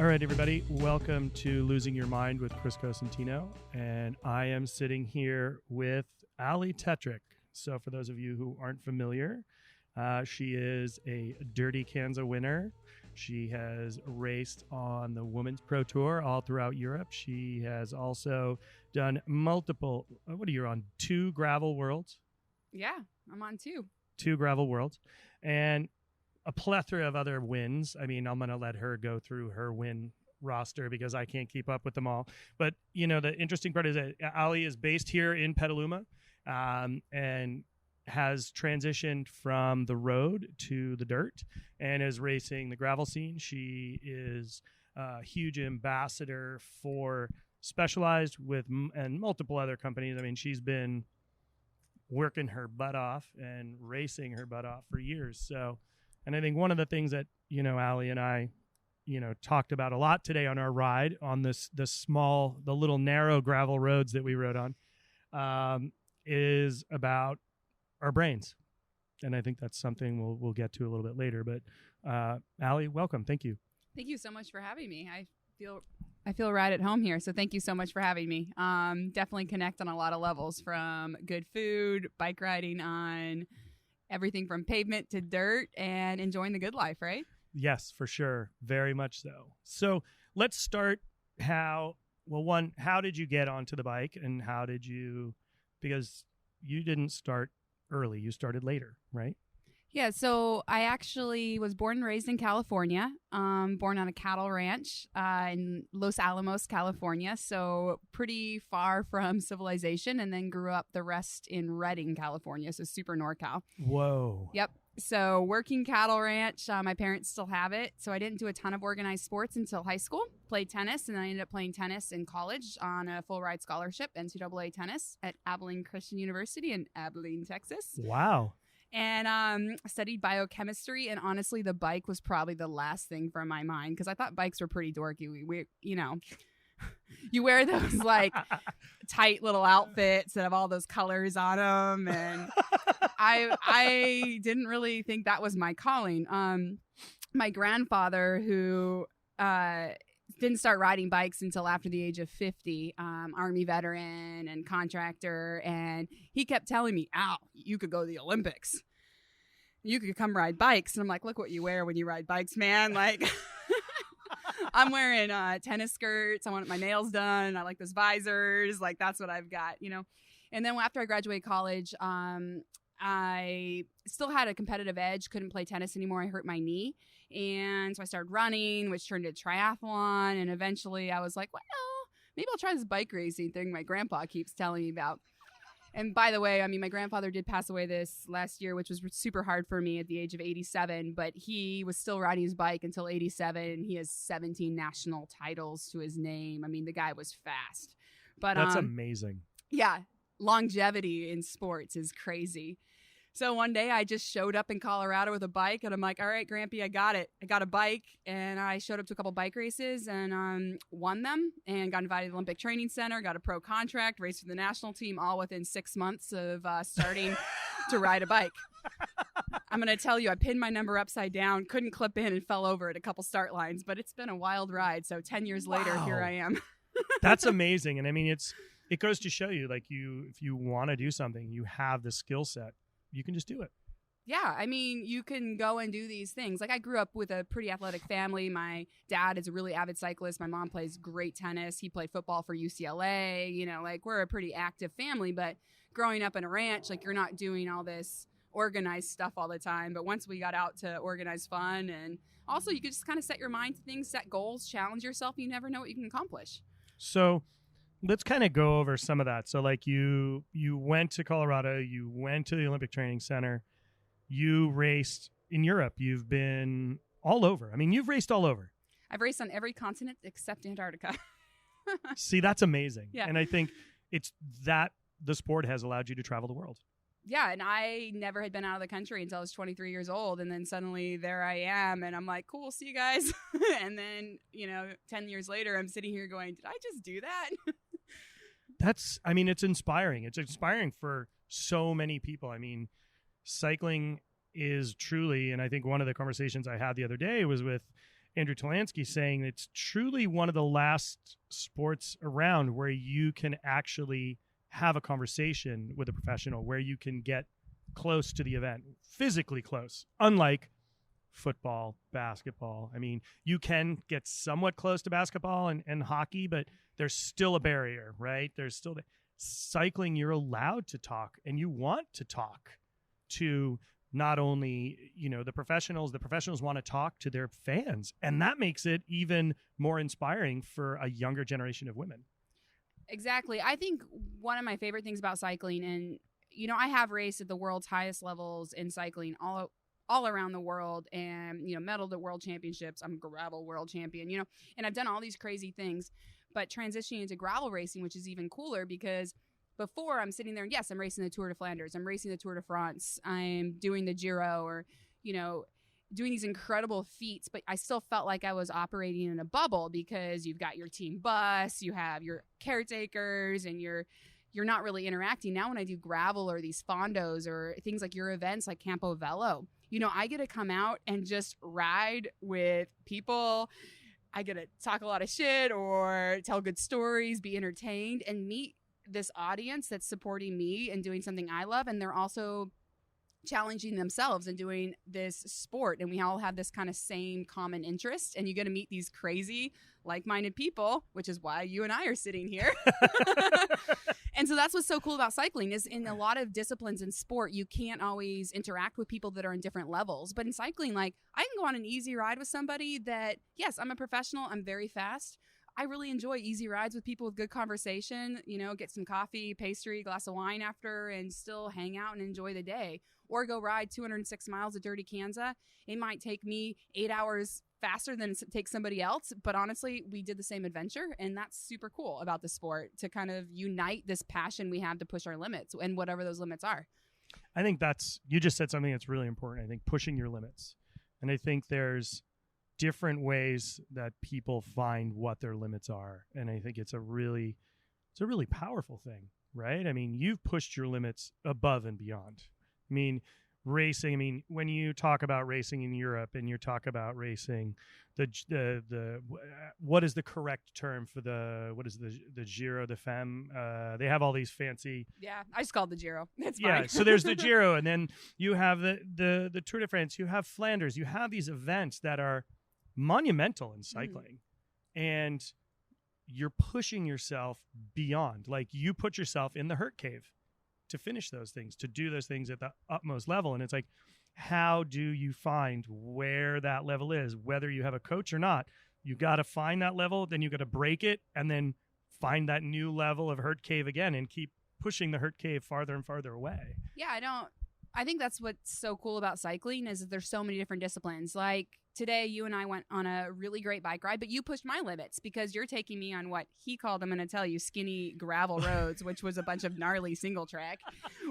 All right, everybody, welcome to Losing Your Mind with Chris Cosentino, and I am sitting here with Allie Tetrick. So for those of you who aren't familiar, she is a Dirty Kanza winner. She has raced on the Women's Pro Tour all throughout Europe. She has also done multiple, what are you on, 2 gravel worlds? Yeah, I'm on 2. 2 gravel worlds. And a plethora of other wins. I mean, I'm going to let her go through her win roster because I can't keep up with them all. But, you know, the interesting part is that Allie is based here in Petaluma and has transitioned from the road to the dirt and is racing the gravel scene. She is a huge ambassador for Specialized and multiple other companies. I mean, she's been working her butt off and racing her butt off for years. So, and I think one of the things that, you know, Allie and I, you know, talked about a lot today on our ride on the little narrow gravel roads that we rode on, is about our brains. And I think that's something we'll get to a little bit later. But Allie, welcome. Thank you. Thank you so much for having me. I feel right at home here. So thank you so much for having me. Definitely connect on a lot of levels, from good food, bike riding on everything from pavement to dirt, and enjoying the good life, right? Yes, for sure. Very much so. So let's start how did you get onto the bike, and because you didn't start early, you started later, right? Yeah, so I actually was born and raised in California, born on a cattle ranch in Los Alamos, California, so pretty far from civilization, and then grew up the rest in Redding, California, so super NorCal. Whoa. Yep. So working cattle ranch, my parents still have it, so I didn't do a ton of organized sports until high school. Played tennis, and I ended up playing tennis in college on a full ride scholarship, NCAA tennis at Abilene Christian University in Abilene, Texas. Wow. And studied biochemistry, and honestly, the bike was probably the last thing from my mind, because I thought bikes were pretty dorky. We you know, you wear those like tight little outfits that have all those colors on them, and I didn't really think that was my calling. My grandfather, who didn't start riding bikes until after the age of 50, Army veteran and contractor. And he kept telling me, Al, you could go to the Olympics. You could come ride bikes. And I'm like, look what you wear when you ride bikes, man. Like, I'm wearing tennis skirts. I want my nails done. I like those visors. Like, that's what I've got, you know. And then after I graduated college, I still had a competitive edge, couldn't play tennis anymore. I hurt my knee. And so I started running, which turned into triathlon. And eventually I was like, well, maybe I'll try this bike racing thing my grandpa keeps telling me about. And by the way, I mean, my grandfather did pass away this last year, which was super hard for me at the age of 87. But he was still riding his bike until 87. He has 17 national titles to his name. I mean, the guy was fast. But that's amazing. Yeah. Longevity in sports is crazy. So one day I just showed up in Colorado with a bike, and I'm like, all right, Grampy, I got it. I got a bike, and I showed up to a couple bike races and won them, and got invited to the Olympic Training Center, got a pro contract, raced for the national team, all within 6 months of starting to ride a bike. I'm going to tell you, I pinned my number upside down, couldn't clip in, and fell over at a couple start lines, but it's been a wild ride. So 10 years later, here I am. That's amazing. And I mean, it goes to show you, like, if you want to do something, you have the skill set. You can just do it. Yeah, I mean, you can go and do these things. Like, I grew up with a pretty athletic family. My dad is a really avid cyclist. My mom plays great tennis. He played football for UCLA. You know, like, we're a pretty active family. But growing up in a ranch, like, you're not doing all this organized stuff all the time. But once we got out to organize fun, and also you could just kind of set your mind to things, set goals, challenge yourself. You never know what you can accomplish. So let's kind of go over some of that. So, like, you went to Colorado, you went to the Olympic Training Center, you raced in Europe. You've been all over. I mean, you've raced all over. I've raced on every continent except Antarctica. See, that's amazing. Yeah. And I think it's that the sport has allowed you to travel the world. Yeah, and I never had been out of the country until I was 23 years old, and then suddenly there I am, and I'm like, cool, see you guys. And then, 10 years later, I'm sitting here going, did I just do that? It's inspiring. It's inspiring for so many people. I mean, cycling is truly, and I think one of the conversations I had the other day was with Andrew Talansky saying it's truly one of the last sports around where you can actually have a conversation with a professional, where you can get close to the event, physically close, unlike football, basketball. I mean, you can get somewhat close to basketball and hockey, but there's still a barrier, right? There's still cycling. You're allowed to talk, and you want to talk to not only, the professionals want to talk to their fans, and that makes it even more inspiring for a younger generation of women. Exactly. I think one of my favorite things about cycling, and I have raced at the world's highest levels in cycling all around the world, and medaled at world championships. I'm a gravel world champion, and I've done all these crazy things. But transitioning into gravel racing, which is even cooler, because before I'm sitting there and yes, I'm racing the Tour de Flanders, I'm racing the Tour de France, I'm doing the Giro, or doing these incredible feats, but I still felt like I was operating in a bubble, because you've got your team bus, you have your caretakers, and you're not really interacting. Now when I do gravel or these fondos or things like your events like Campo Velo, I get to come out and just ride with people. I get to talk a lot of shit or tell good stories, be entertained, and meet this audience that's supporting me and doing something I love. And they're also challenging themselves and doing this sport. And we all have this kind of same common interest. And you get to meet these crazy, like-minded people, which is why you and I are sitting here. And so that's what's so cool about cycling, is in a lot of disciplines in sport, you can't always interact with people that are in different levels. But in cycling, like, I can go on an easy ride with somebody that, yes, I'm a professional, I'm very fast. I really enjoy easy rides with people with good conversation, get some coffee, pastry, glass of wine after, and still hang out and enjoy the day. Or go ride 206 miles of Dirty Kansas. It might take me 8 hours faster than it takes somebody else, but honestly, we did the same adventure, and that's super cool about the sport, to kind of unite this passion we have to push our limits, and whatever those limits are. I think you just said something that's really important. I think pushing your limits. And I think there's different ways that people find what their limits are. And I think it's a really powerful thing, right? I mean, you've pushed your limits above and beyond. I mean, racing, when you talk about racing in Europe and you talk about racing, what is the correct term for the Giro de Femme? They have all these fancy. Yeah, I just called the Giro. It's fine. Yeah, so there's the Giro, and then you have the Tour de France, you have Flanders, you have these events that are monumental in cycling, and you're pushing yourself beyond. Like, you put yourself in the hurt cave to finish those things, to do those things at the utmost level. And it's like, how do you find where that level is? Whether you have a coach or not, you got to find that level, then you got to break it, and then find that new level of hurt cave again, and keep pushing the hurt cave farther and farther away. Yeah, I think that's what's so cool about cycling, is that there's so many different disciplines. Like today, you and I went on a really great bike ride, but you pushed my limits, because you're taking me on what he called, I'm going to tell you, skinny gravel roads, which was a bunch of gnarly single track,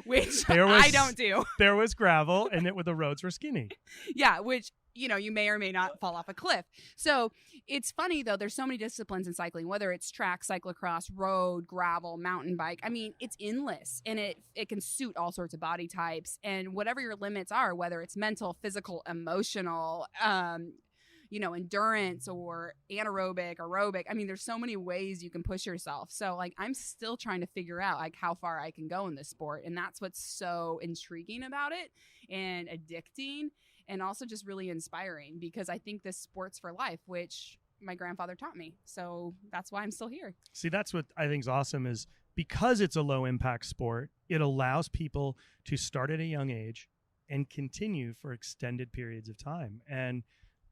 which I don't do. There was gravel, and the roads were skinny. Yeah, which, you may or may not fall off a cliff. So it's funny, though, there's so many disciplines in cycling, whether it's track, cyclocross, road, gravel, mountain bike. I mean, it's endless, and it can suit all sorts of body types, and whatever your limits are, whether it's mental, physical, emotional, endurance or anaerobic, aerobic. I mean, there's so many ways you can push yourself. So like, I'm still trying to figure out like how far I can go in this sport. And that's what's so intriguing about it, and addicting, and also just really inspiring, because I think this sport's for life, which my grandfather taught me. So that's why I'm still here. See, that's what I think is awesome, is because it's a low impact sport, it allows people to start at a young age and continue for extended periods of time. And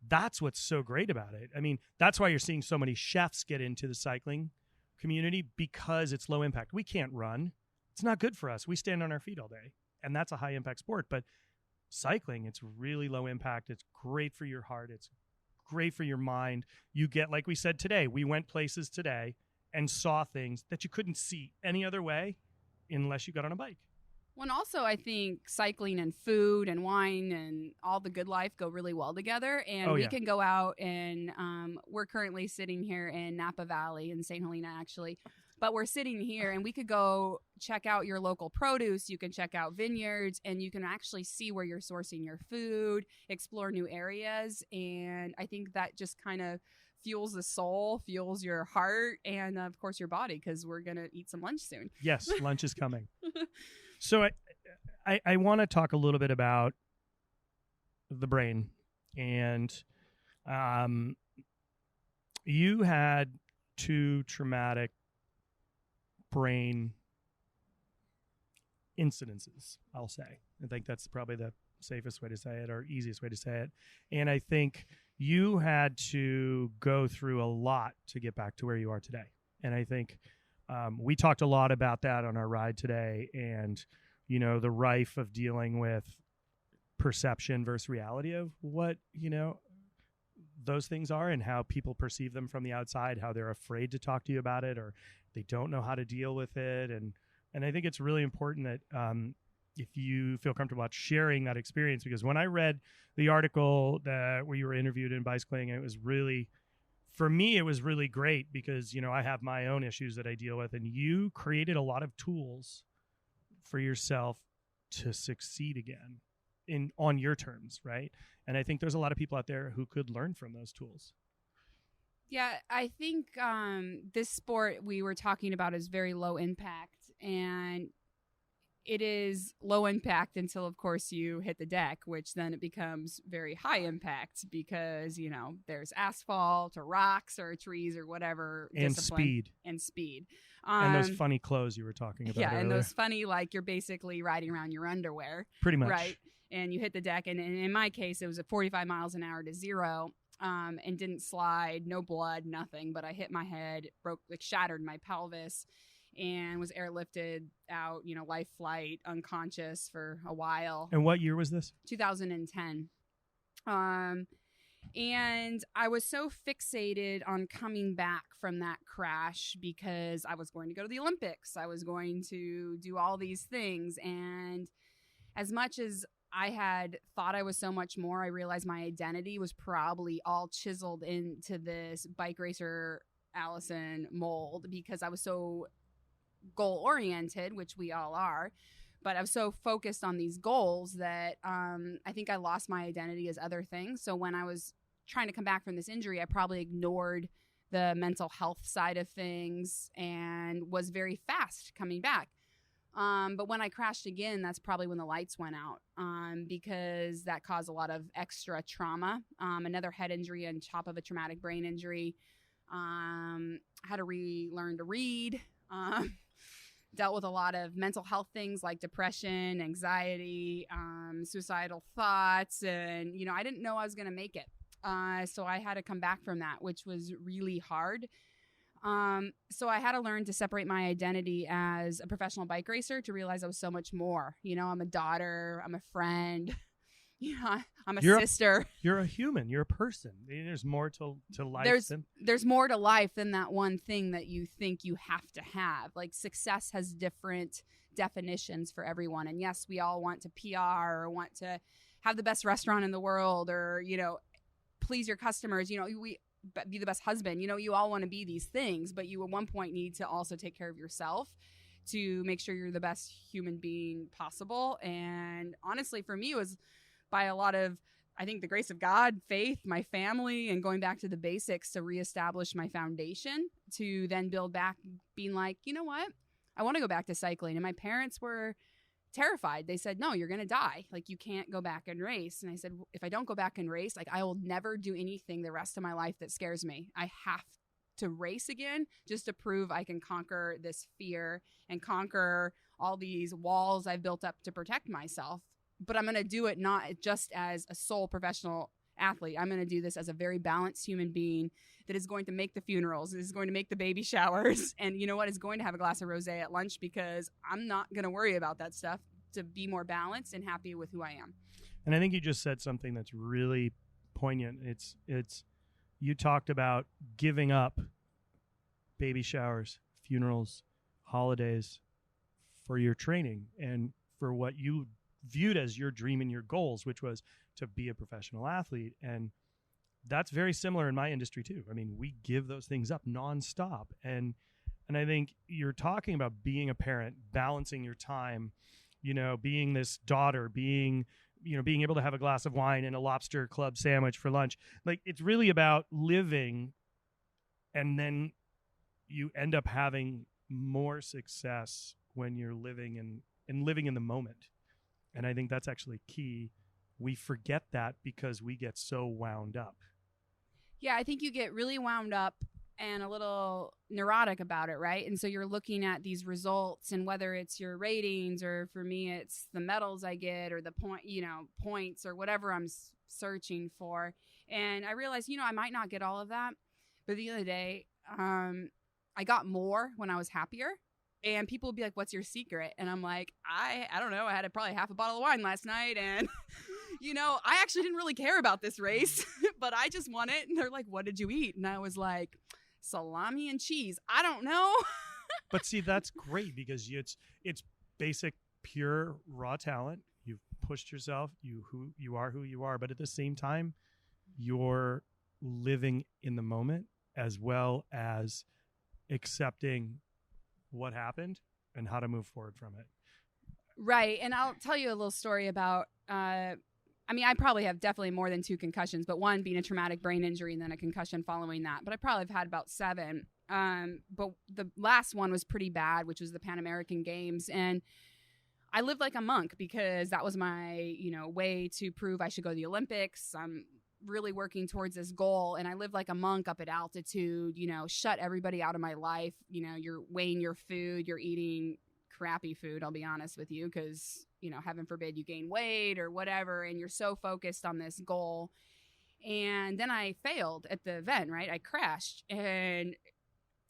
that's what's so great about it. I mean, that's why you're seeing so many chefs get into the cycling community, because it's low impact. We can't run. It's not good for us. We stand on our feet all day, and that's a high impact sport. But cycling, it's really low impact. It's great for your heart. It's great for your mind. You get, like we said today, we went places today and saw things that you couldn't see any other way unless you got on a bike. Well, and also I think cycling and food and wine and all the good life go really well together. And we can go out and we're currently sitting here in Napa Valley in St. Helena, actually, But we're sitting here and we could go check out your local produce. You can check out vineyards and you can actually see where you're sourcing your food, explore new areas. And I think that just kind of fuels the soul, fuels your heart, and of course your body, because we're going to eat some lunch soon. Yes, lunch is coming. So I want to talk a little bit about the brain. And you had 2 traumatic brain incidences, I'll say. I think that's probably the safest way to say it, or easiest way to say it. And I think you had to go through a lot to get back to where you are today. And I think we talked a lot about that on our ride today, and, you know, the rife of dealing with perception versus reality of what, you know, those things are and how people perceive them from the outside, how they're afraid to talk to you about it, or they don't know how to deal with it. And I think it's really important that if you feel comfortable about sharing that experience, because when I read the article where you were interviewed in Bicycling, it was really, for me, it was really great because, you know, I have my own issues that I deal with, and you created a lot of tools for yourself to succeed again on your terms, right? And I think there's a lot of people out there who could learn from those tools. Yeah, I think this sport we were talking about is very low impact, and it is low impact until, of course, you hit the deck, which then it becomes very high impact because, you know, there's asphalt or rocks or trees or whatever. And discipline. speed. And speed. And those funny clothes you were talking about earlier. And those funny, like you're basically riding around your underwear. Pretty much. Right. And you hit the deck. And in my case, it was at 45 miles an hour to 0. And didn't slide, no blood, nothing. But I hit my head, shattered my pelvis, and was airlifted out, you know, life flight, unconscious for a while. And what year was this? 2010. And I was so fixated on coming back from that crash because I was going to go to the Olympics. I was going to do all these things. And as much as I had thought I was so much more, I realized my identity was probably all chiseled into this bike racer Alison mold because I was so goal oriented, which we all are, but I was so focused on these goals that I think I lost my identity as other things. So when I was trying to come back from this injury, I probably ignored the mental health side of things and was very fast coming back. But when I crashed again, that's probably when the lights went out because that caused a lot of extra trauma, another head injury on top of a traumatic brain injury. Had to relearn to read, dealt with a lot of mental health things like depression, anxiety, suicidal thoughts. And, you know, I didn't know I was going to make it. So I had to come back from that, which was really hard. So I had to learn to separate my identity as a professional bike racer to realize I was so much more. You know, I'm a daughter, I'm a friend, you know, I'm a sister. You're a human. You're a person. There's more to life. There's more to life than that one thing that you think you have to have. Like success has different definitions for everyone. And yes, we all want to PR or want to have the best restaurant in the world or, you know, please your customers. You know, be the best husband. You know, you all want to be these things, but you at one point need to also take care of yourself to make sure you're the best human being possible. And honestly, for me, it was by a lot of, I think, the grace of God, faith, my family, and going back to the basics to reestablish my foundation to then build back, being like, you know what? I want to go back to cycling. And my parents were terrified. They said, no, you're going to die. Like, you can't go back and race. And I said, if I don't go back and race, like, I will never do anything the rest of my life that scares me. I have to race again just to prove I can conquer this fear and conquer all these walls I've built up to protect myself. But I'm going to do it not just as a sole professional athlete. I'm going to do this as a very balanced human being that is going to make the funerals, is going to make the baby showers, and you know what, is going to have a glass of rosé at lunch because I'm not going to worry about that stuff to be more balanced and happy with who I am. And I think you just said something that's really poignant. It's you talked about giving up baby showers, funerals, holidays for your training and for what you viewed as your dream and your goals, which was to be a professional athlete. And that's very similar in my industry too. I mean, we give those things up nonstop. And And I think you're talking about being a parent, balancing your time, being this daughter, being able to have a glass of wine and a lobster club sandwich for lunch. Like, it's really about living, and then you end up having more success when you're living and living in the moment. And I think that's actually key. We forget that because we get so wound up. Yeah, I think you get really wound up and a little neurotic about it, right? And so you're looking at these results, and whether it's your ratings, or for me, it's the medals I get, or the points, or whatever I'm searching for. And I realized, I might not get all of that, but the other day, I got more when I was happier. And people would be like, "What's your secret?" And I'm like, I don't know. I had probably half a bottle of wine last night, and I actually didn't really care about this race, but I just won it. And they're like, "What did you eat?" And I was like, "Salami and cheese." I don't know. But see, that's great, because it's basic, pure, raw talent. You've pushed yourself. You are who you are. But at the same time, you're living in the moment, as well as accepting what happened and how to move forward from it. Right. And I'll tell you a little story about, I probably have definitely more than 2 concussions, but one being a traumatic brain injury and then a concussion following that. But I probably have had about 7. But the last one was pretty bad, which was the Pan American Games. And I lived like a monk, because that was my, way to prove I should go to the Olympics. I'm really working towards this goal, and I live like a monk up at altitude, shut everybody out of my life. You're weighing your food, you're eating crappy food, I'll be honest with you, because, heaven forbid you gain weight or whatever, and you're so focused on this goal. And then I failed at the event, right? I crashed, and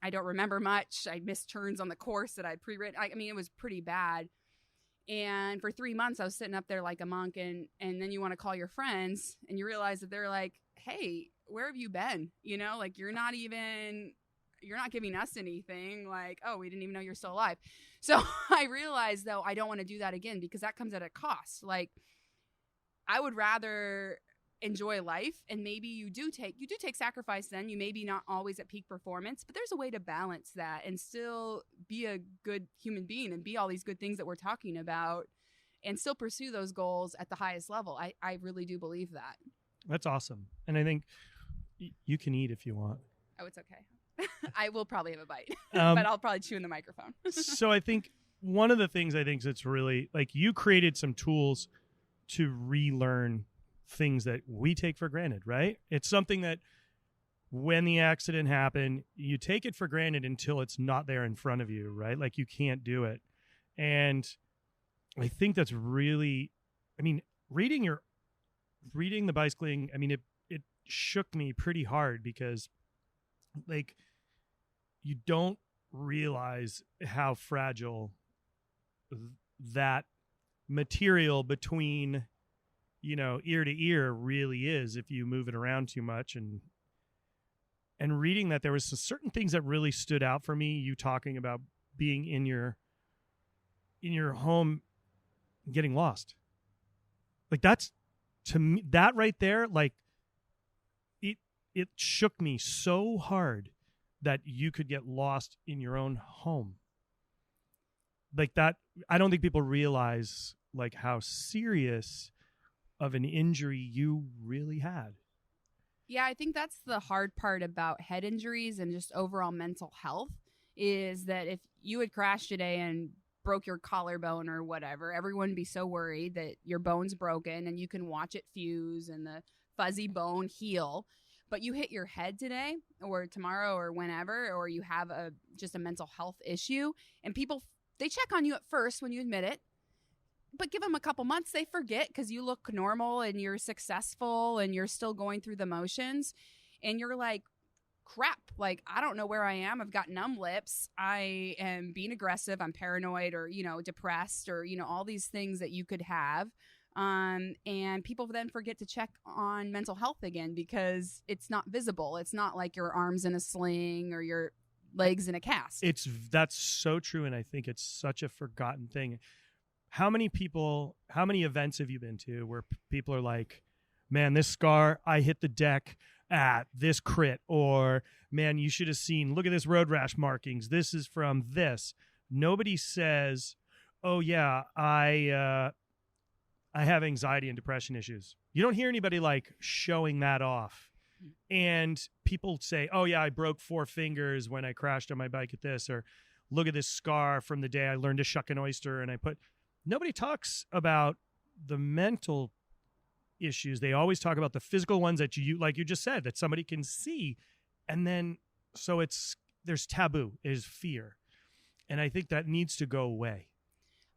I don't remember much. I missed turns on the course that I'd pre-written. It was pretty bad. And for 3 months, I was sitting up there like a monk, and then you want to call your friends, and you realize that they're like, "Hey, where have you been? Like, you're not giving us anything. Like, oh, we didn't even know you're still alive." So I realized, though, I don't want to do that again, because that comes at a cost. Like, I would rather enjoy life, and maybe you do take sacrifice. Then you may be not always at peak performance, but there's a way to balance that and still be a good human being and be all these good things that we're talking about, and still pursue those goals at the highest level. I really do believe that. That's awesome. And I think you can eat if you want. Oh, it's okay. I will probably have a bite, but I'll probably chew in the microphone. So I think one of the things that's really, like, you created some tools to relearn things that we take for granted, right? It's something that when the accident happened, you take it for granted until it's not there in front of you, right? Like, you can't do it. And I think that's really, reading the bicycling, it shook me pretty hard, because, like, you don't realize how fragile that material between ear to ear really is if you move it around too much. And reading that, there was some certain things that really stood out for me. You talking about being in your home, getting lost. Like, that's, to me, that right there, like, it shook me so hard that you could get lost in your own home. Like, that, I don't think people realize, like, how serious of an injury you really had. Yeah, I think that's the hard part about head injuries and just overall mental health, is that if you had crashed today and broke your collarbone or whatever, everyone would be so worried that your bone's broken, and you can watch it fuse and the fuzzy bone heal. But you hit your head today or tomorrow or whenever, or you have just a mental health issue, and people, they check on you at first when you admit it, but give them a couple months, they forget, because you look normal and you're successful and you're still going through the motions, and you're like, crap, like, I don't know where I am. I've got numb lips. I am being aggressive. I'm paranoid, or, depressed, or, all these things that you could have. And people then forget to check on mental health again, because it's not visible. It's not like your arms in a sling or your legs in a cast. That's so true. And I think it's such a forgotten thing. How many events have you been to where people are like, "Man, this scar, I hit the deck. this crit, or man, you should have seen, look at this road rash markings. This is from this. Nobody says, oh yeah, I have anxiety and depression issues. You don't hear anybody like showing that off. And people say, oh yeah, I broke 4 fingers when I crashed on my bike at this, or look at this scar from the day I learned to shuck an oyster. And nobody talks about the mental issues. They always talk about the physical ones that you, like you just said, that somebody can see. And then, so there's taboo, is fear. And I think that needs to go away.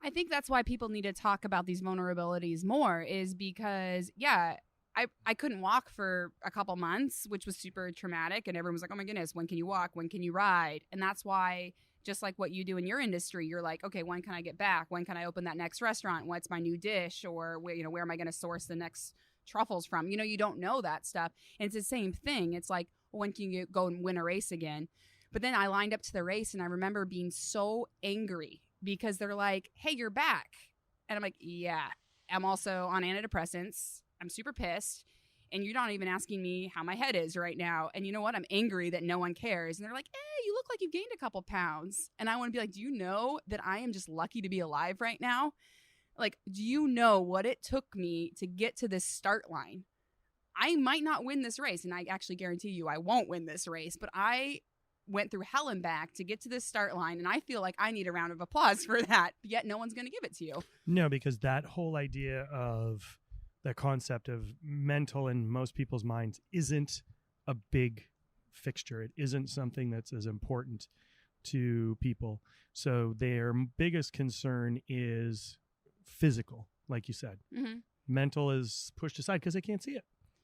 I think that's why people need to talk about these vulnerabilities more, is because, I couldn't walk for a couple months, which was super traumatic. And everyone was like, oh my goodness, when can you walk? When can you ride? And that's why, just like what you do in your industry, you're like, okay, when can I get back? When can I open that next restaurant? What's my new dish? Or where am I going to source the next truffles from? You don't know that stuff. And it's the same thing. It's like, when can you go and win a race again? But then I lined up to the race and I remember being so angry because they're like, hey, you're back. And I'm like, yeah, I'm also on antidepressants. I'm super pissed. And you're not even asking me how my head is right now. And you know what? I'm angry that no one cares. And they're like, hey, you look like you've gained a couple pounds. And I want to be like, do you know that I am just lucky to be alive right now? Like, do you know what it took me to get to this start line? I might not win this race. And I actually guarantee you I won't win this race. But I went through hell and back to get to this start line. And I feel like I need a round of applause for that. Yet no one's going to give it to you. No, because that whole idea of the concept of mental in most people's minds isn't a big fixture. It isn't something that's as important to people. So their biggest concern is physical, like you said. Mm-hmm. Mental is pushed aside because they can't see it.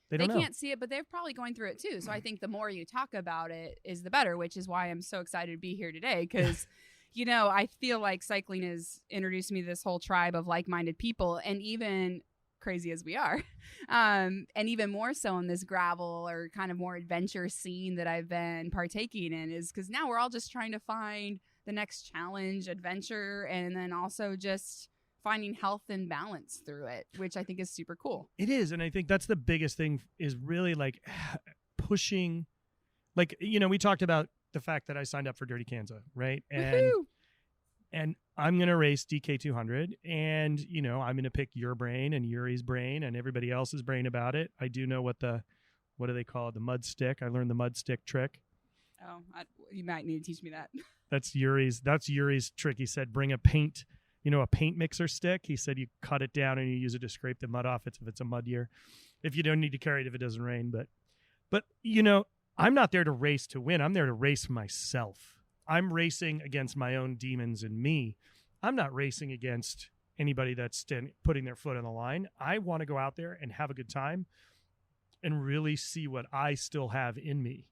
They can't see it, but they're probably going through it too. So I think the more you talk about it is the better, which is why I'm so excited to be here today. Because, I feel like cycling has introduced me to this whole tribe of like-minded people, and even crazy as we are, and even more so in this gravel or kind of more adventure scene that I've been partaking in, is because now we're all just trying to find the next challenge, adventure, and then also just finding health and balance through it, which I think is super cool. It is. And I think that's the biggest thing, is really like pushing, like, we talked about the fact that I signed up for Dirty Kansas, right? And I'm going to race DK 200, and, I'm going to pick your brain and Yuri's brain and everybody else's brain about it. I do know what do they call it? The mud stick. I learned the mud stick trick. Oh, you might need to teach me that. That's Yuri's trick. He said, bring a paint mixer stick. He said you cut it down and you use it to scrape the mud off if it's a mud year. If you don't need to carry it if it doesn't rain. But I'm not there to race to win. I'm there to race myself. I'm racing against my own demons in me. I'm not racing against anybody that's putting their foot on the line. I want to go out there and have a good time and really see what I still have in me.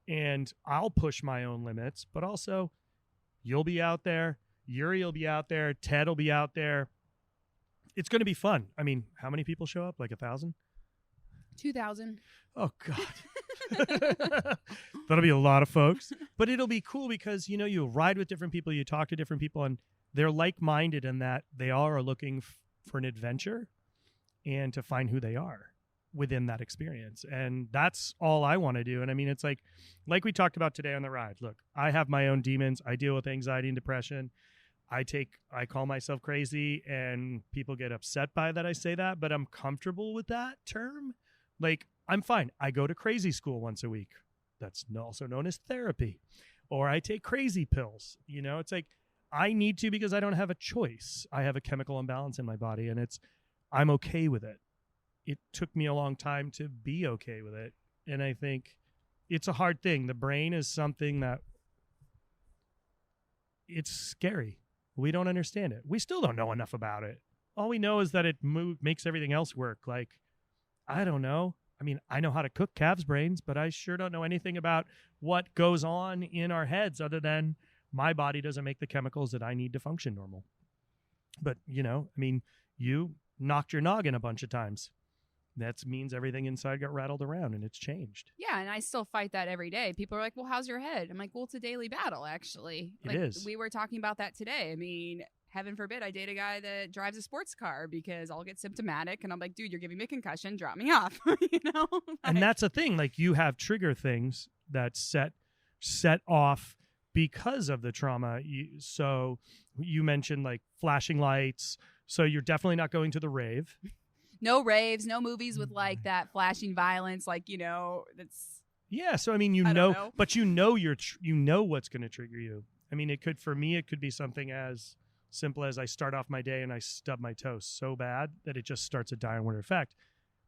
And I'll push my own limits, but also you'll be out there. Yuri will be out there. Ted will be out there. It's going to be fun. I mean, how many people show up? Like 1,000? 2,000. Oh, God. That'll be a lot of folks. But it'll be cool because, you ride with different people, you talk to different people, and they're like-minded in that they all are looking for an adventure and to find who they are within that experience. And that's all I want to do. And I mean, it's like we talked about today on the ride. Look, I have my own demons. I deal with anxiety and depression. I call myself crazy, and people get upset by that I say that, but I'm comfortable with that term. Like, I'm fine. I go to crazy school once a week. That's also known as therapy. Or I take crazy pills. It's like I need to because I don't have a choice. I have a chemical imbalance in my body, and I'm okay with it. It took me a long time to be okay with it. And I think it's a hard thing. The brain is something that it's scary. We don't understand it. We still don't know enough about it. All we know is that it makes everything else work. Like, I don't know. I mean, I know how to cook calves' brains, but I sure don't know anything about what goes on in our heads other than my body doesn't make the chemicals that I need to function normal. But, you knocked your noggin a bunch of times. That means everything inside got rattled around and it's changed. Yeah, and I still fight that every day. People are like, well, how's your head? I'm like, well, it's a daily battle, actually. It is. We were talking about that today. I mean, heaven forbid I date a guy that drives a sports car, because I'll get symptomatic and I'm like, dude, you're giving me a concussion, drop me off. And that's a thing. Like, you have trigger things that set off because of the trauma. So you mentioned like flashing lights. So you're definitely not going to the rave. No raves, no movies with like that flashing violence. Like, that's. Yeah. So, I mean, know, but you know what's going to trigger you. I mean, for me, it could be something as simple as I start off my day and I stub my toe so bad that it just starts a downward effect.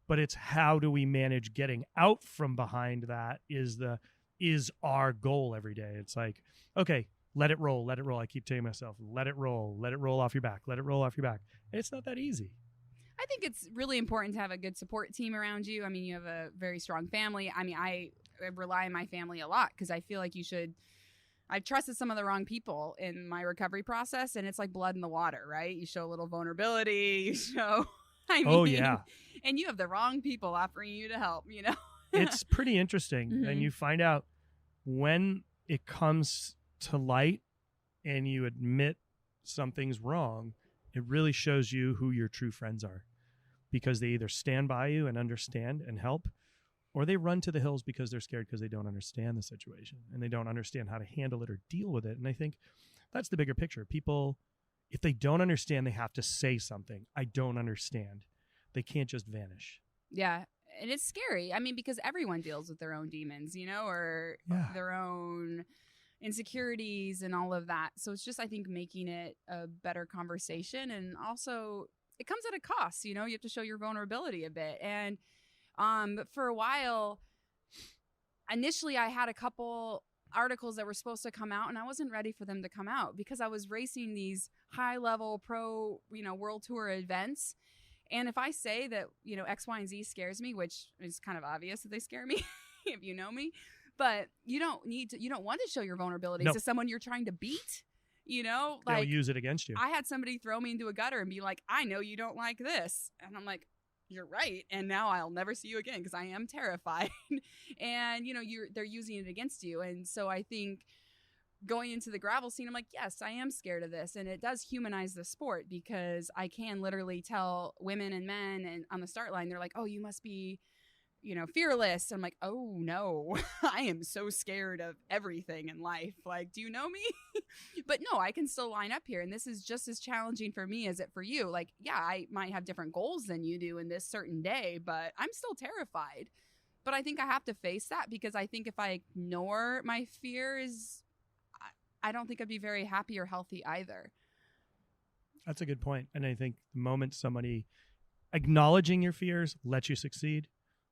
But it's how do we manage getting out from behind that is our goal every day. It's like, okay, let it roll. I keep telling myself, let it roll off your back, let it roll off your back. It's not that easy. I think it's really important to have a good support team around you. I mean, you have a very strong family. I mean, I rely on my family a lot because I feel like I've trusted some of the wrong people in my recovery process, and it's like blood in the water, right? You show a little vulnerability, oh yeah, and you have the wrong people offering you to help, It's pretty interesting. Mm-hmm. And you find out when it comes to light and you admit something's wrong, it really shows you who your true friends are, because they either stand by you and understand and help, or they run to the hills because they're scared because they don't understand the situation and they don't understand how to handle it or deal with it. And I think that's the bigger picture. People, if they don't understand, they have to say something. I don't understand. They can't just vanish. Yeah. And it's scary. I mean, because everyone deals with their own demons, or their own insecurities and all of that. So it's just, I think, making it a better conversation. And also it comes at a cost, you have to show your vulnerability a bit. And for a while, initially I had a couple articles that were supposed to come out and I wasn't ready for them to come out because I was racing these high level pro, world tour events. And if I say that, X, Y, and Z scares me, which is kind of obvious that they scare me if you know me, but you don't want to show your vulnerabilities to someone you're trying to beat, like they'll use it against you. I had somebody throw me into a gutter and be like, I know you don't like this. And I'm like, you're right. And now I'll never see you again because I am terrified. And, they're using it against you. And so I think going into the gravel scene, I'm like, yes, I am scared of this. And it does humanize the sport because I can literally tell women and men and on the start line, they're like, oh, you must be, fearless. I'm like, oh no, I am so scared of everything in life. Like, do you know me? But no, I can still line up here. And this is just as challenging for me as it for you. Like, yeah, I might have different goals than you do in this certain day, but I'm still terrified. But I think I have to face that because I think if I ignore my fears, I don't think I'd be very happy or healthy either. That's a good point. And I think the moment somebody acknowledging your fears lets you succeed,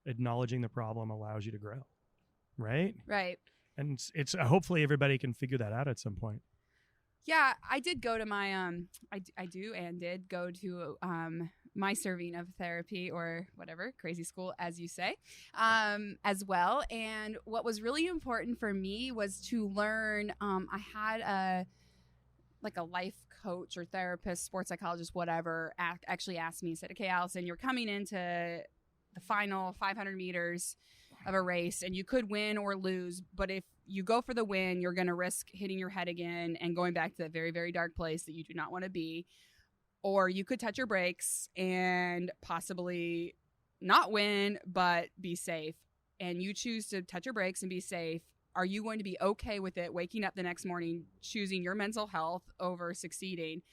acknowledging the problem allows you to grow. Right? Right. And it's hopefully everybody can figure that out at some point. Yeah, I did go to my I do and did go to my serving of therapy or whatever, crazy school as you say, as well. And what was really important for me was to learn. I had a life coach or therapist, sports psychologist, whatever, actually asked me, said, "Okay, Allison, you're coming into the final 500 meters of a race and you could win or lose, but if you go for the win, you're going to risk hitting your head again and going back to that very, very dark place that you do not want to be. Or you could touch your brakes and possibly not win, but be safe. And you choose to touch your brakes and be safe. Are you going to be okay with it waking up the next morning, choosing your mental health over succeeding?"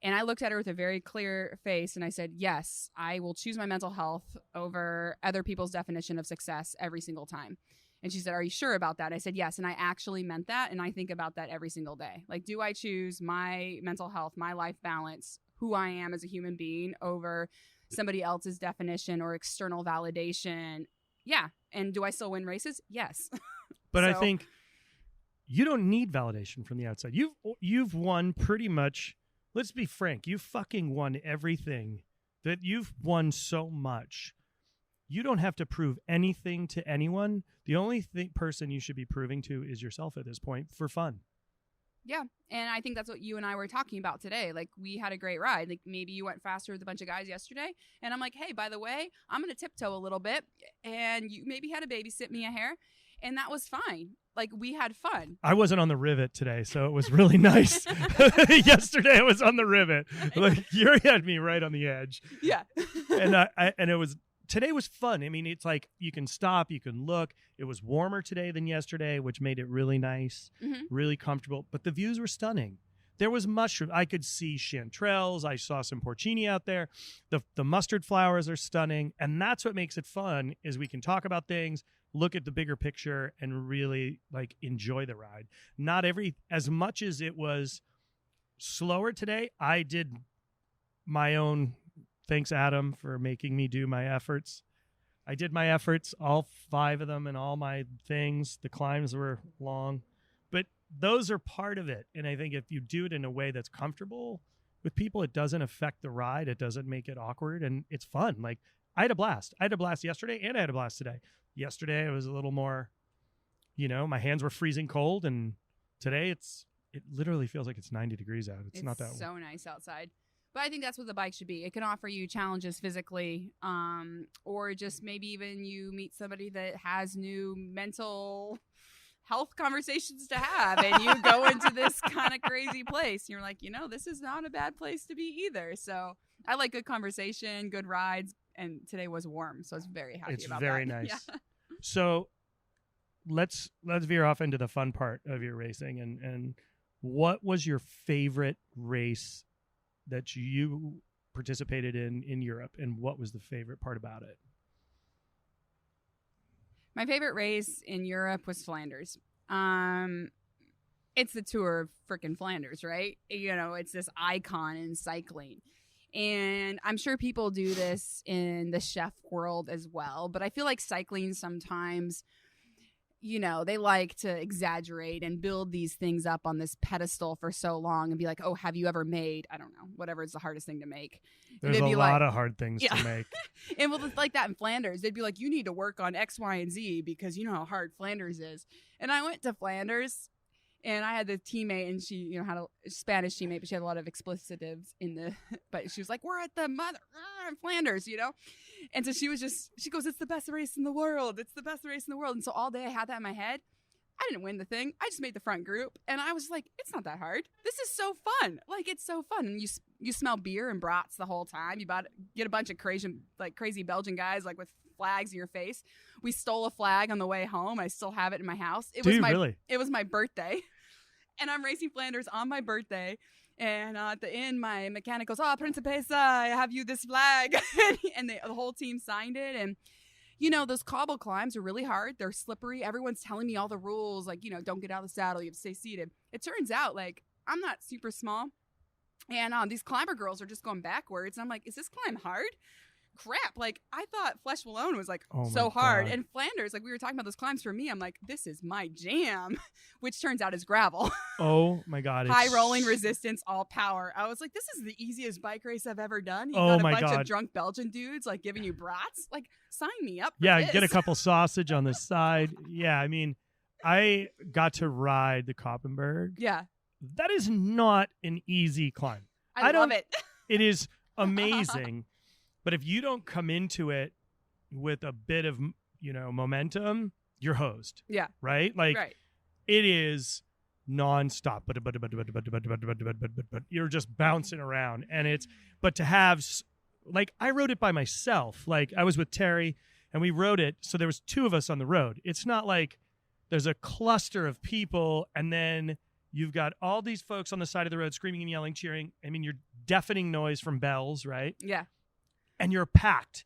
And I looked at her with a very clear face and I said, yes, I will choose my mental health over other people's definition of success every single time. And she said, "Are you sure about that?" I said, yes. And I actually meant that. And I think about that every single day. Like, do I choose my mental health, my life balance, who I am as a human being over somebody else's definition or external validation? Yeah. And do I still win races? Yes. But I think you don't need validation from the outside. You've won pretty much. Let's be frank. You fucking won everything. That you've won so much. You don't have to prove anything to anyone. The only person you should be proving to is yourself at this point for fun. Yeah. And I think that's what you and I were talking about today. Like, we had a great ride. Like, maybe you went faster with a bunch of guys yesterday. And I'm like, hey, by the way, I'm going to tiptoe a little bit. And you maybe had to babysit me a hair. and that was fine. Like, we had fun. I wasn't on the rivet today, so it was really nice. Yesterday I was on the rivet. Like, you had me right on the edge. Yeah. And it was, today was fun. I mean, it's like you can stop, you can look. It was warmer today than yesterday, which made it really nice, really comfortable. But the views were stunning. There was mushroom. I could see chanterelles. I saw some porcini out there. The mustard flowers are stunning. And that's what makes it fun, is we can talk about things, look at the bigger picture, and really like enjoy the ride. As much as it was slower today, I did my own, thanks Adam for making me do my efforts. I did my efforts, all 5 of them, and all my things. The climbs were long, but those are part of it. And I think if you do it in a way that's comfortable with people, it doesn't affect the ride. It doesn't make it awkward, and it's fun. Like, I had a blast. I had a blast yesterday, and I had a blast today. Yesterday, it was a little more, my hands were freezing cold, and today it literally feels like it's 90 degrees out. It's not that so nice outside. But I think that's what the bike should be. It can offer you challenges physically, or just maybe even you meet somebody that has new mental health conversations to have, and you go into this kind of crazy place. And you're like, this is not a bad place to be either. So I like good conversation, good rides, and today was warm, so I was very happy about that. It's very nice. Yeah. So let's veer off into the fun part of your racing, and what was your favorite race that you participated in Europe, and what was the favorite part about it? My favorite race in Europe was Flanders. It's the Tour of frickin' Flanders, right? It's this icon in cycling. And I'm sure people do this in the chef world as well. But I feel like cycling sometimes, they like to exaggerate and build these things up on this pedestal for so long and be like, oh, have you ever made, I don't know, whatever is the hardest thing to make. There's a lot of hard things to make. And well, it's like that in Flanders. They'd be like, you need to work on X, Y, and Z because you know how hard Flanders is. And I went to Flanders. And I had the teammate, and she, had a Spanish teammate, but she had a lot of explicitives but she was like, we're at the Flanders, And so she goes, it's the best race in the world. It's the best race in the world. And so all day I had that in my head. I didn't win the thing. I just made the front group. And I was like, it's not that hard. This is so fun. Like, it's so fun. And you smell beer and brats the whole time. You get a bunch of crazy Belgian guys, like with flags in your face. We stole a flag on the way home. I still have it in my house. Really? It was my birthday. And I'm racing Flanders on my birthday. And at the end, my mechanic goes, Principessa, I have you this flag. And the whole team signed it. And, those cobble climbs are really hard. They're slippery. Everyone's telling me all the rules. Like, don't get out of the saddle. You have to stay seated. It turns out, like, I'm not super small. And these climber girls are just going backwards. And I'm like, is this climb hard? Crap. Like, I thought Flesh Wallone was like so hard. And Flanders, like we were talking about those climbs, for me, I'm like, this is my jam, which turns out is gravel. Oh my God. High rolling resistance, all power. I was like, this is the easiest bike race I've ever done. You got a bunch of drunk Belgian dudes like giving you brats. Like, sign me up for this. Get a couple sausage on the side. Yeah, I mean, I got to ride the Koppenberg. Yeah. That is not an easy climb. I love it. It is amazing. But if you don't come into it with a bit of, momentum, you're hosed. Yeah. Right? Like, it is nonstop. But you're just bouncing around. And but to have, like, I rode it by myself. Like, I was with Terry, and we rode it. So there was 2 of us on the road. It's not like there's a cluster of people, and then you've got all these folks on the side of the road screaming and yelling, cheering. I mean, you're deafening noise from bells, right? Yeah. And you're packed.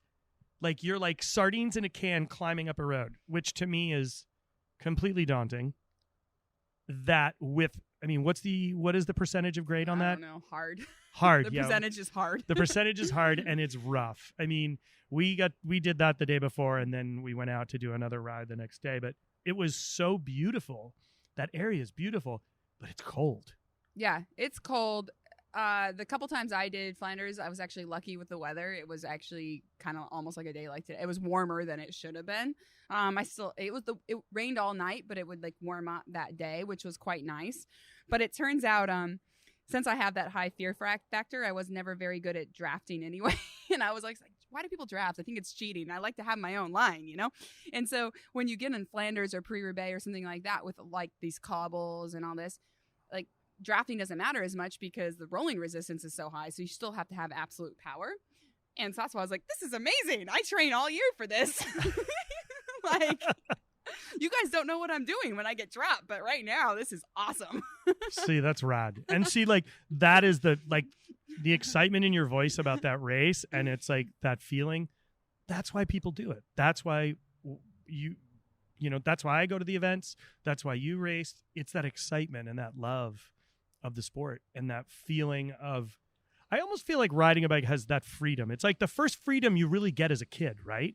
Like, you're like sardines in a can climbing up a road, which to me is completely daunting. What is the percentage of grade on that? I don't know. Hard. The percentage is hard. The percentage is hard, and it's rough. I mean, we did that the day before, and then we went out to do another ride the next day, but it was so beautiful. That area is beautiful, but it's cold. Yeah, it's cold. The couple times I did Flanders, I was actually lucky with the weather. It was actually kind of almost like a day like today. It was warmer than it should have been. It rained all night, but it would like warm up that day, which was quite nice. But it turns out, since I have that high fear factor, I was never very good at drafting anyway. And I was like, why do people draft? I think it's cheating. I like to have my own line, you know? And so when you get in Flanders or Pre-Roubaix or something like that with like these cobbles and all this, like drafting doesn't matter as much because the rolling resistance is so high. So you still have to have absolute power. And so that's why I was like, this is amazing. I train all year for this. Like, you guys don't know what I'm doing when I get dropped, but right now this is awesome. See, that's rad. And see, like, that is the excitement in your voice about that race, and it's like that feeling. That's why people do it. That's why that's why I go to the events. That's why you race. It's that excitement and that love of the sport and that feeling of, I almost feel like riding a bike has that freedom. It's like the first freedom you really get as a kid, right?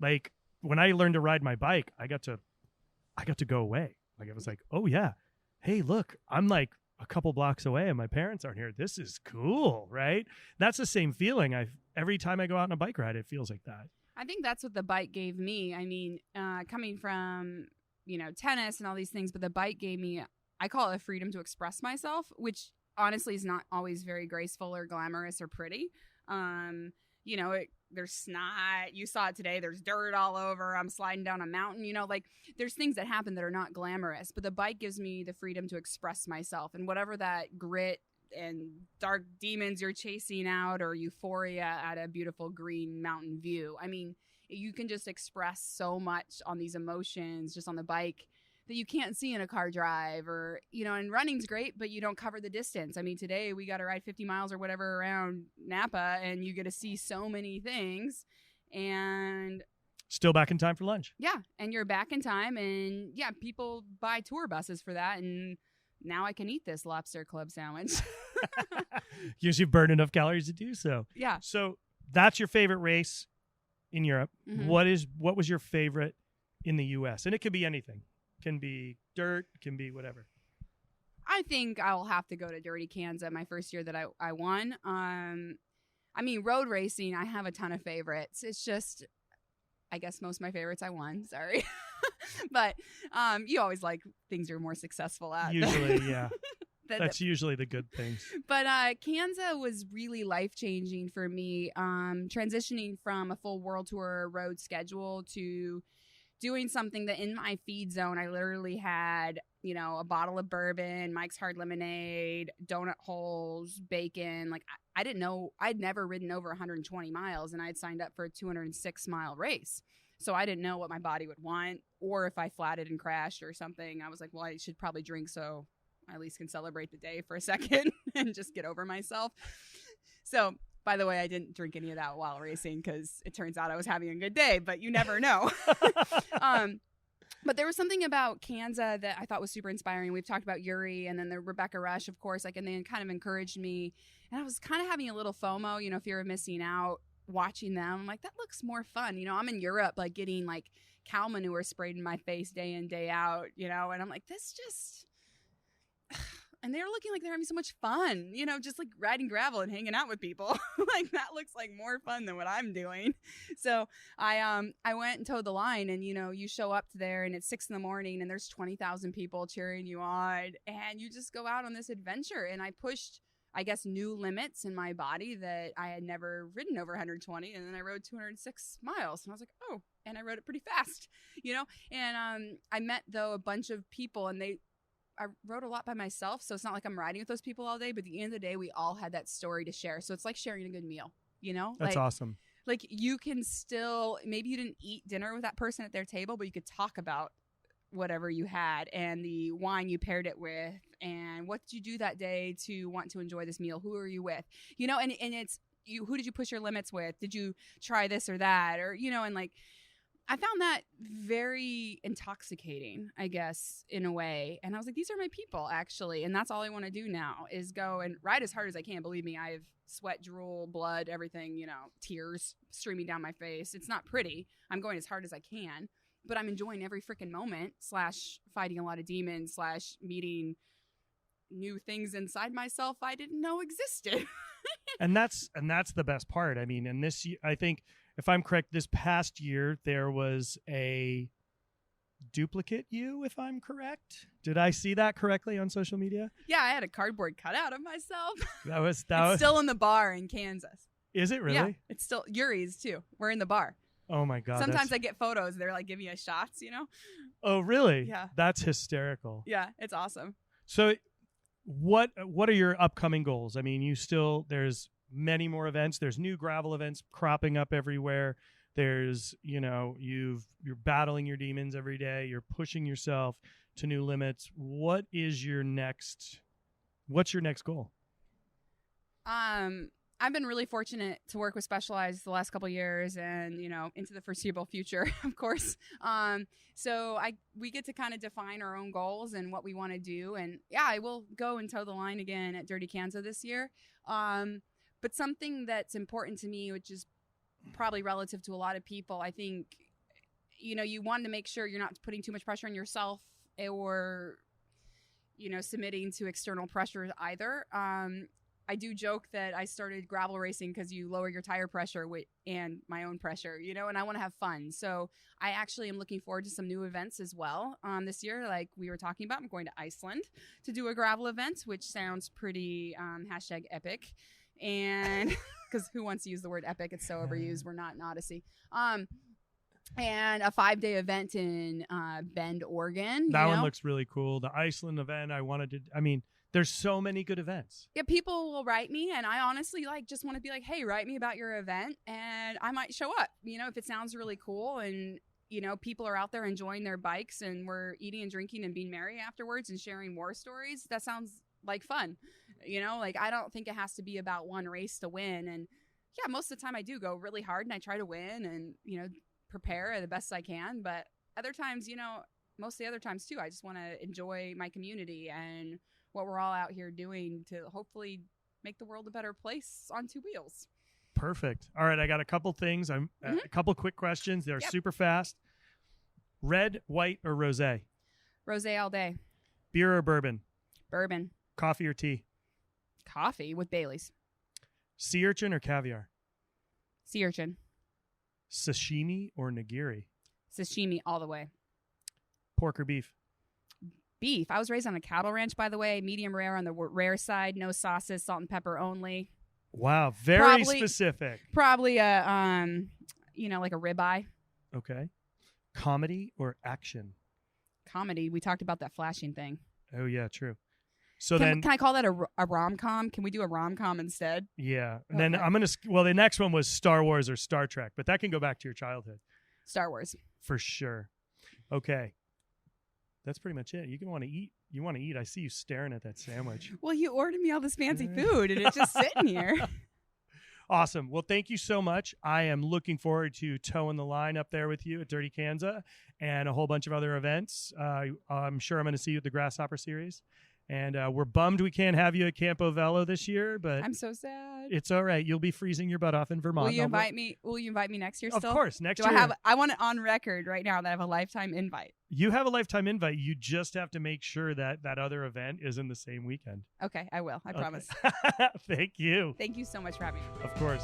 Like, when I learned to ride my bike, I got to go away. Like, I was like, oh yeah, hey, look, I'm like a couple blocks away and my parents aren't here. This is cool, right? That's the same feeling. Every time I go out on a bike ride, it feels like that. I think that's what the bike gave me. I mean, coming from, tennis and all these things, but the bike gave me, I call it a freedom to express myself, which honestly is not always very graceful or glamorous or pretty. There's snot. You saw it today. There's dirt all over. I'm sliding down a mountain. Like, there's things that happen that are not glamorous. But the bike gives me the freedom to express myself. And whatever that grit and dark demons you're chasing out or euphoria at a beautiful green mountain view. I mean, you can just express so much on these emotions just on the bike that you can't see in a car drive or, and running's great, but you don't cover the distance. I mean, today we got to ride 50 miles or whatever around Napa and you get to see so many things and still back in time for lunch. Yeah. And you're back in time and yeah, people buy tour buses for that. And now I can eat this lobster club sandwich. Because you've burned enough calories to do so. Yeah. So that's your favorite race in Europe. Mm-hmm. What was your favorite in the US? And it could be anything. Can be dirt, can be whatever. I think I'll have to go to Dirty Kansas my first year that I won. Road racing, I have a ton of favorites. It's just, I guess most of my favorites I won. Sorry. But you always like things you're more successful at. Usually, yeah. That's usually the good things. But Kansas was really life-changing for me, transitioning from a full world tour road schedule to doing something that in my feed zone, I literally had, a bottle of bourbon, Mike's Hard Lemonade, donut holes, bacon. Like, I didn't know, I'd never ridden over 120 miles and I'd signed up for a 206-mile race. So I didn't know what my body would want or if I flatted and crashed or something. I was like, well, I should probably drink so I at least can celebrate the day for a second and just get over myself. So, by the way, I didn't drink any of that while racing because it turns out I was having a good day, but you never know. But there was something about Kansas that I thought was super inspiring. We've talked about Yuri and then the Rebecca Rush, of course, and they kind of encouraged me. And I was kind of having a little FOMO, fear of missing out, watching them. I'm like, that looks more fun. I'm in Europe, like getting like cow manure sprayed in my face day in, day out, and I'm like, this just... And they're looking like they're having so much fun, just like riding gravel and hanging out with people. Like, that looks like more fun than what I'm doing. So I went and towed the line and, you show up there and it's 6 a.m. and there's 20,000 people cheering you on and you just go out on this adventure. And I pushed, I guess, new limits in my body that I had never ridden over 120. And then I rode 206 miles and I was like, oh, and I rode it pretty fast, and I met though a bunch of people and I rode a lot by myself, so it's not like I'm riding with those people all day, but at the end of the day, we all had that story to share. So it's like sharing a good meal, That's awesome. Like, you can still, maybe you didn't eat dinner with that person at their table, but you could talk about whatever you had and the wine you paired it with and what did you do that day to want to enjoy this meal? Who are you with? And it's, who did you push your limits with? Did you try this or that? Or, and like, I found that very intoxicating, I guess, in a way. And I was like, these are my people, actually. And that's all I want to do now is go and ride as hard as I can. Believe me, I have sweat, drool, blood, everything, tears streaming down my face. It's not pretty. I'm going as hard as I can. But I'm enjoying every freaking moment / fighting a lot of demons / meeting new things inside myself I didn't know existed. and that's the best part. I mean, and this, I think, if I'm correct, this past year there was a duplicate you, if I'm correct. Did I see that correctly on social media? Yeah, I had a cardboard cutout of myself. That was still in the bar in Kansas. Is it really? Yeah, it's still Yuri's too. We're in the bar. Oh my God. Sometimes I get photos. They're like giving us shots, Oh, really? Yeah. That's hysterical. Yeah, it's awesome. So what are your upcoming goals? I mean, there's many more events. There's new gravel events cropping up everywhere. There's, you're battling your demons every day. You're pushing yourself to new limits. What's your next goal? I've been really fortunate to work with Specialized the last couple of years and, into the foreseeable future, of course. So we get to kind of define our own goals and what we want to do. And yeah, I will go and toe the line again at Dirty Kansas this year. But something that's important to me, which is probably relative to a lot of people, I think, you want to make sure you're not putting too much pressure on yourself or, submitting to external pressures either. I do joke that I started gravel racing because you lower your tire pressure and my own pressure, and I want to have fun. So I actually am looking forward to some new events as well this year. Like we were talking about, I'm going to Iceland to do a gravel event, which sounds pretty #epic. And because who wants to use the word epic? It's so overused. We're not in Odyssey. And a 5-day event in Bend, Oregon. That one looks really cool. The Iceland event, there's so many good events. Yeah, people will write me, and I honestly just want to be like, hey, write me about your event, and I might show up, if it sounds really cool, and, people are out there enjoying their bikes, and we're eating and drinking and being merry afterwards and sharing war stories. That sounds like fun. I don't think it has to be about one race to win. And yeah, most of the time I do go really hard and I try to win and, prepare the best I can. But other times, most of the other times too, I just want to enjoy my community and what we're all out here doing to hopefully make the world a better place on two wheels. Perfect. All right. I got a couple things. A couple quick questions. They're super fast. Red, white, or rosé? Rosé all day. Beer or bourbon? Bourbon. Coffee or tea? Coffee with Baileys. Sea urchin or caviar? Sea urchin. Sashimi or nigiri? Sashimi all the way. Pork or beef? Beef. I was raised on a cattle ranch, by the way. Medium rare on the rare side. No sauces, salt and pepper only. Wow, very specific. Probably a, like a ribeye. Okay. Comedy or action? Comedy. We talked about that flashing thing. Oh yeah, true. So can I call that a rom-com? Can we do a rom-com instead? Yeah. And then the next one was Star Wars or Star Trek, but that can go back to your childhood. Star Wars. For sure. Okay. That's pretty much it. You want to eat. You want to eat. I see you staring at that sandwich. Well, you ordered me all this fancy food and it's just sitting here. Awesome. Well, thank you so much. I am looking forward to towing the line up there with you at Dirty Kansas and a whole bunch of other events. I'm sure I'm going to see you at the Grasshopper Series. And we're bummed we can't have you at Campo Velo this year, but I'm so sad. It's all right. You'll be freezing your butt off in Vermont. Will you invite me? Will you invite me next year? Still? Of course, next year. I want it on record right now that I have a lifetime invite. You have a lifetime invite. You just have to make sure that other event is in the same weekend. Okay, I will. I promise. Thank you. Thank you so much for having me. Of course.